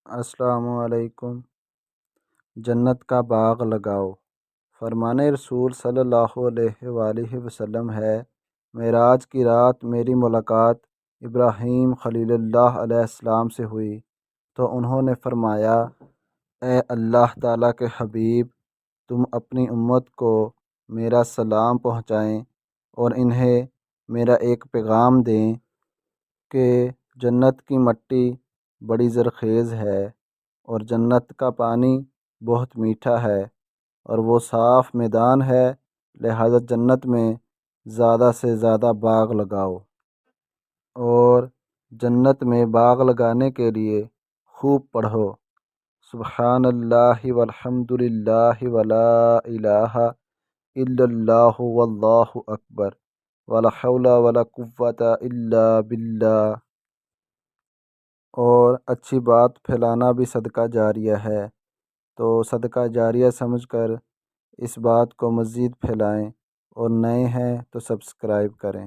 السلام علیکم۔ جنت کا باغ لگاؤ۔ فرمان رسول صلی اللہ علیہ وآلہ وسلم ہے، معراج کی رات میری ملاقات ابراہیم خلیل اللہ علیہ السلام سے ہوئی تو انہوں نے فرمایا، اے اللہ تعالیٰ کے حبیب، تم اپنی امت کو میرا سلام پہنچائیں اور انہیں میرا ایک پیغام دیں کہ جنت کی مٹی بڑی زرخیز ہے اور جنت کا پانی بہت میٹھا ہے اور وہ صاف میدان ہے، لہذا جنت میں زیادہ سے زیادہ باغ لگاؤ۔ اور جنت میں باغ لگانے کے لیے خوب پڑھو، سبحان اللہ والحمد للہ ولا الہ الا اللہ واللہ اکبر ولا حول ولا قوۃ الا باللہ۔ اور اچھی بات پھیلانا بھی صدقہ جاریہ ہے، تو صدقہ جاریہ سمجھ کر اس بات کو مزید پھیلائیں، اور نئے ہیں تو سبسکرائب کریں۔